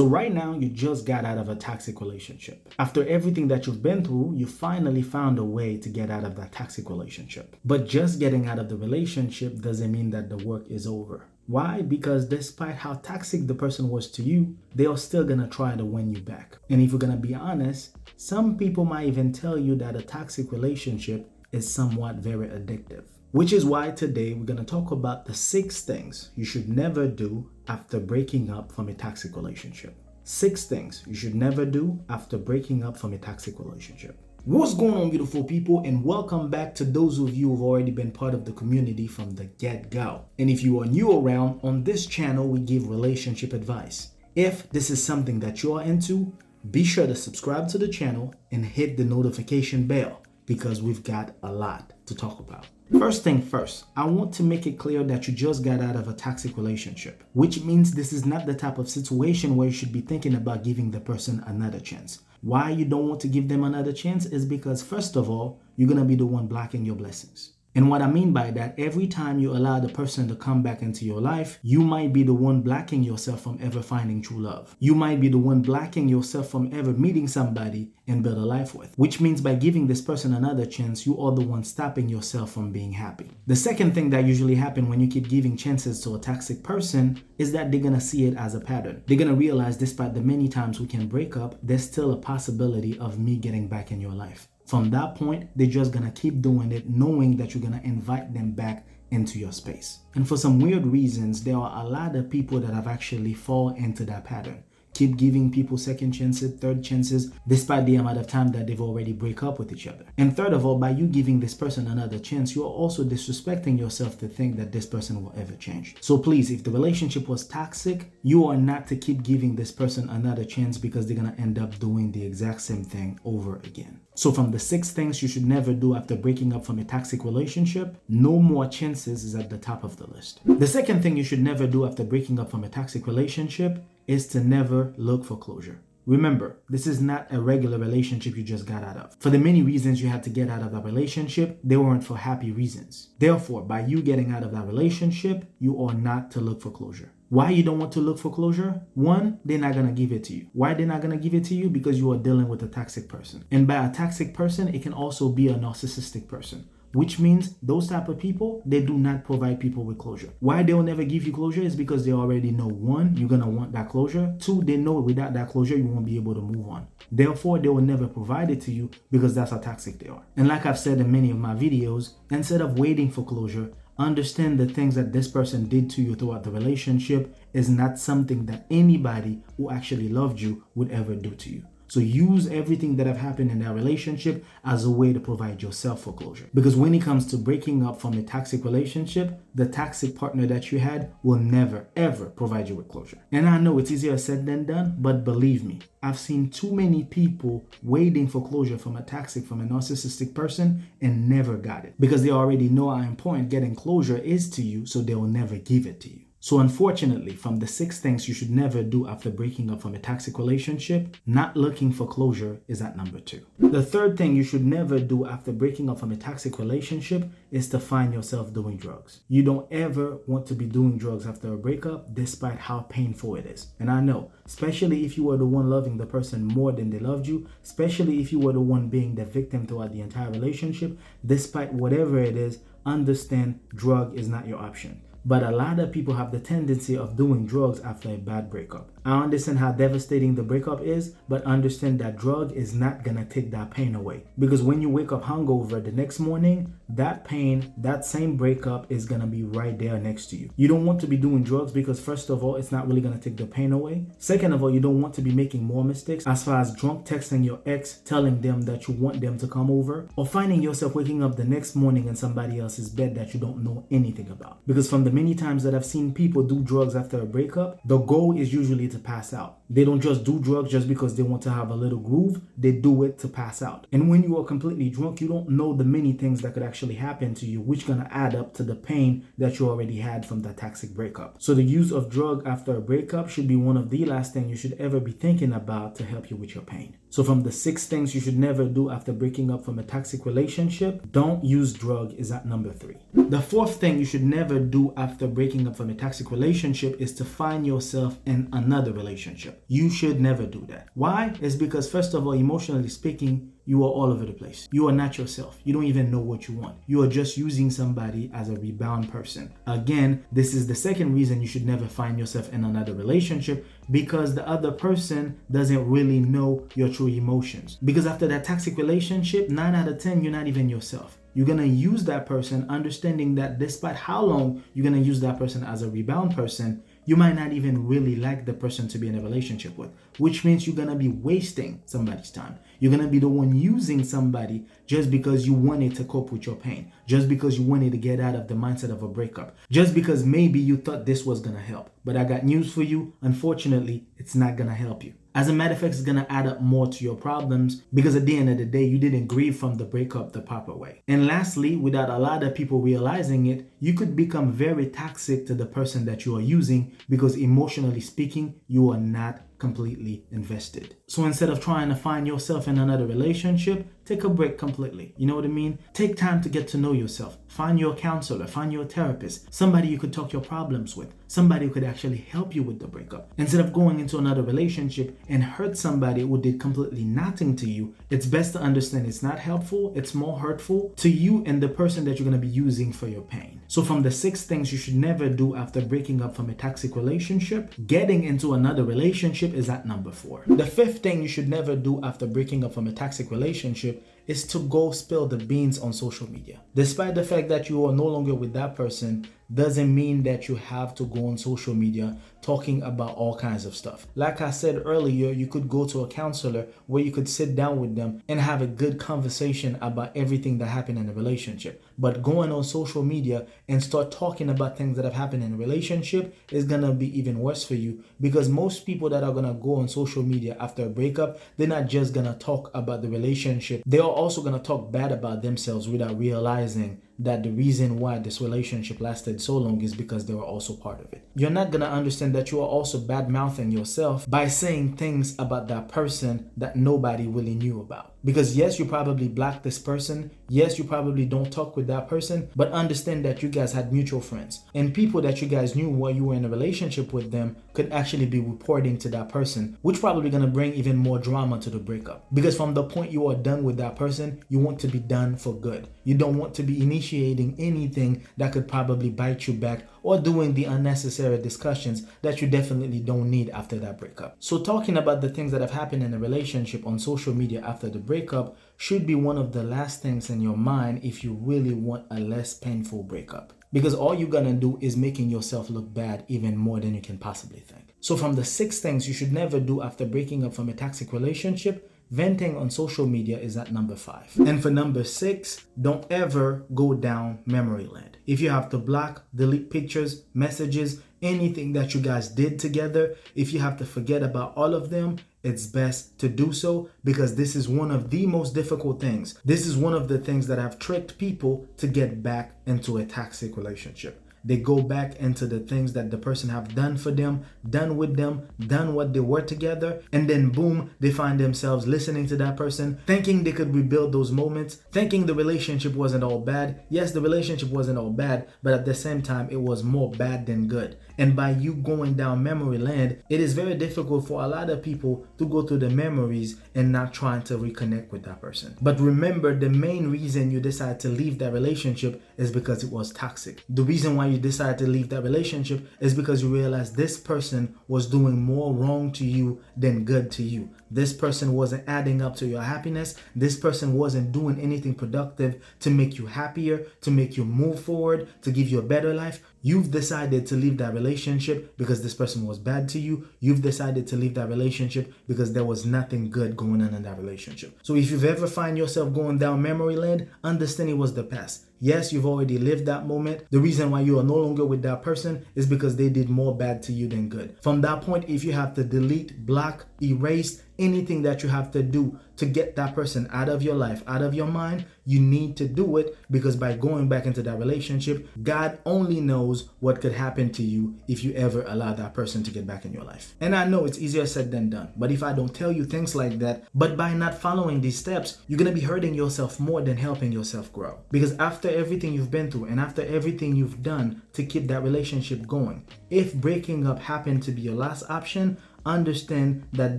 So right now, you just got out of a toxic relationship. After everything that you've been through, you finally found a way to get out of that toxic relationship. But just getting out of the relationship doesn't mean that the work is over. Why? Because despite how toxic the person was to you, they are still gonna try to win you back. And if we're gonna be honest, some people might even tell you that a toxic relationship is somewhat very addictive. Which is why today we're gonna talk about the 6 things you should never do after breaking up from a toxic relationship. 6 things you should never do after breaking up from a toxic relationship. What's going on, beautiful people, and welcome back to those of you who've already been part of the community from the get-go. And if you are new around, on this channel we give relationship advice. If this is something that you are into, be sure to subscribe to the channel and hit the notification bell because we've got a lot to talk about. First thing first, I want to make it clear that you just got out of a toxic relationship, which means this is not the type of situation where you should be thinking about giving the person another chance. Why you don't want to give them another chance is because, first of all, you're going to be the one blocking your blessings. And what I mean by that, every time you allow the person to come back into your life, you might be the one blocking yourself from ever finding true love. You might be the one blocking yourself from ever meeting somebody and build a life with. Which means by giving this person another chance, you are the one stopping yourself from being happy. The second thing that usually happens when you keep giving chances to a toxic person is that they're going to see it as a pattern. They're going to realize despite the many times we can break up, there's still a possibility of me getting back in your life. From that point, they're just gonna keep doing it, knowing that you're gonna invite them back into your space. And for some weird reasons, there are a lot of people that have actually fallen into that pattern. Keep giving people second chances, third chances, despite the amount of time that they've already break up with each other. And third of all, by you giving this person another chance, you are also disrespecting yourself to think that this person will ever change. So please, if the relationship was toxic, you are not to keep giving this person another chance because they're gonna end up doing the exact same thing over again. So from the 6 things you should never do after breaking up from a toxic relationship, no more chances is at the top of the list. The second thing you should never do after breaking up from a toxic relationship is to never look for closure. Remember, this is not a regular relationship you just got out of. For the many reasons you had to get out of that relationship, they weren't for happy reasons. Therefore, by you getting out of that relationship, you are not to look for closure. Why you don't want to look for closure? 1, they're not going to give it to you. Why they're not going to give it to you? Because you are dealing with a toxic person. And by a toxic person, it can also be a narcissistic person. Which means those type of people, they do not provide people with closure. Why they will never give you closure is because they already know, 1, you're going to want that closure. 2, they know without that closure, you won't be able to move on. Therefore, they will never provide it to you because that's how toxic they are. And like I've said in many of my videos, instead of waiting for closure, understand the things that this person did to you throughout the relationship is not something that anybody who actually loved you would ever do to you. So use everything that have happened in that relationship as a way to provide yourself for closure. Because when it comes to breaking up from a toxic relationship, the toxic partner that you had will never, ever provide you with closure. And I know it's easier said than done, but believe me, I've seen too many people waiting for closure from a narcissistic person and never got it. Because they already know how important getting closure is to you, so they will never give it to you. So unfortunately, from the 6 things you should never do after breaking up from a toxic relationship, not looking for closure is at number 2. The third thing you should never do after breaking up from a toxic relationship is to find yourself doing drugs. You don't ever want to be doing drugs after a breakup, despite how painful it is. And I know, especially if you were the one loving the person more than they loved you, especially if you were the one being the victim throughout the entire relationship, despite whatever it is, understand drug is not your option. But a lot of people have the tendency of doing drugs after a bad breakup. I understand how devastating the breakup is, but understand that drug is not gonna take that pain away. Because when you wake up hungover the next morning, that pain, that same breakup is gonna be right there next to you. You don't want to be doing drugs because first of all, it's not really gonna take the pain away. Second of all, you don't want to be making more mistakes as far as drunk texting your ex, telling them that you want them to come over, or finding yourself waking up the next morning in somebody else's bed that you don't know anything about. Because from the many times that I've seen people do drugs after a breakup, the goal is usually to pass out. They don't just do drugs just because they want to have a little groove. They do it to pass out. And when you are completely drunk, you don't know the many things that could actually happen to you, which gonna add up to the pain that you already had from that toxic breakup. So the use of drug after a breakup should be one of the last things you should ever be thinking about to help you with your pain. So from the 6 things you should never do after breaking up from a toxic relationship, don't use drug is at number 3. The 4th thing you should never do after breaking up from a toxic relationship is to find yourself in another relationship. You should never do that. Why? It's because, first of all, emotionally speaking, you are all over the place. You are not yourself. You don't even know what you want. You are just using somebody as a rebound person. Again, this is the second reason you should never find yourself in another relationship, because the other person doesn't really know your true emotions. Because after that toxic relationship, 9 out of 10, you're not even yourself. You're going to use that person, understanding that despite how long you're going to use that person as a rebound person, you might not even really like the person to be in a relationship with, which means you're going to be wasting somebody's time. You're going to be the one using somebody just because you wanted to cope with your pain, just because you wanted to get out of the mindset of a breakup, just because maybe you thought this was going to help. But I got news for you. Unfortunately, it's not going to help you. As a matter of fact, it's going to add up more to your problems, because at the end of the day, you didn't grieve from the breakup the proper way. And lastly, without a lot of people realizing it, you could become very toxic to the person that you are using, because emotionally speaking, you are not completely invested. So instead of trying to find yourself in another relationship, take a break completely. You know what I mean? Take time to get to know yourself. Find your counselor, find your therapist, somebody you could talk your problems with, somebody who could actually help you with the breakup. Instead of going into another relationship and hurt somebody who did completely nothing to you, it's best to understand it's not helpful, it's more hurtful to you and the person that you're going to be using for your pain. So from the 6 things you should never do after breaking up from a toxic relationship, getting into another relationship is at number 4. The 5th thing you should never do after breaking up from a toxic relationship is to go spill the beans on social media. Despite the fact that you are no longer with that person, doesn't mean that you have to go on social media talking about all kinds of stuff. Like I said earlier, you could go to a counselor where you could sit down with them and have a good conversation about everything that happened in a relationship. But going on social media and start talking about things that have happened in a relationship is gonna be even worse for you, because most people that are gonna go on social media after a breakup, they're not just gonna talk about the relationship, they are also gonna talk bad about themselves without realizing that the reason why this relationship lasted so long is because they were also part of it. You're not gonna understand that you are also bad-mouthing yourself by saying things about that person that nobody really knew about. Because yes, you probably blocked this person, yes, you probably don't talk with that person, but understand that you guys had mutual friends. And people that you guys knew while you were in a relationship with them could actually be reporting to that person, which probably gonna bring even more drama to the breakup. Because from the point you are done with that person, you want to be done for good. You don't want to be initiating anything that could probably bite you back, or doing the unnecessary discussions that you definitely don't need after that breakup. So talking about the things that have happened in a relationship on social media after the breakup should be one of the last things in your mind if you really want a less painful breakup. Because all you're gonna do is making yourself look bad even more than you can possibly think. So from the 6 things you should never do after breaking up from a toxic relationship, venting on social media is at number 5. And for number 6, don't ever go down memory lane. If you have to block, delete pictures, messages, anything that you guys did together, if you have to forget about all of them, it's best to do so, because this is one of the most difficult things. This is one of the things that have tricked people to get back into a toxic relationship. They go back into the things that the person have done for them, done with them, done what they were together, and then boom, they find themselves listening to that person, thinking they could rebuild those moments, thinking the relationship wasn't all bad. Yes, the relationship wasn't all bad, but at the same time, it was more bad than good. And by you going down memory lane, it is very difficult for a lot of people to go through the memories and not trying to reconnect with that person. But remember, the main reason you decide to leave that relationship is because it was toxic. The reason why you decide to leave that relationship is because you realize this person was doing more wrong to you than good to you. This person wasn't adding up to your happiness. This person wasn't doing anything productive to make you happier, to make you move forward, to give you a better life. You've decided to leave that relationship because this person was bad to you. You've decided to leave that relationship because there was nothing good going on in that relationship. So if you've ever find yourself going down memory lane, understand it was the past. Yes, you've already lived that moment. The reason why you are no longer with that person is because they did more bad to you than good. From that point, if you have to delete, block, erase, anything that you have to do to get that person out of your life, out of your mind, you need to do it, because by going back into that relationship, God only knows what could happen to you if you ever allow that person to get back in your life. And I know it's easier said than done, but if I don't tell you things like that, but by not following these steps, you're going to be hurting yourself more than helping yourself grow. Because after everything you've been through and after everything you've done to keep that relationship going, if breaking up happened to be your last option, understand that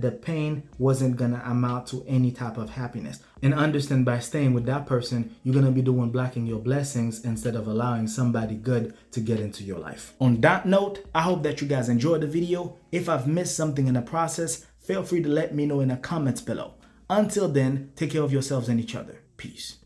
the pain wasn't gonna amount to any type of happiness. And understand by staying with that person, you're gonna be the one blocking your blessings instead of allowing somebody good to get into your life. On that note, I hope that you guys enjoyed the video. If I've missed something in the process, feel free to let me know in the comments below. Until then, take care of yourselves and each other. Peace.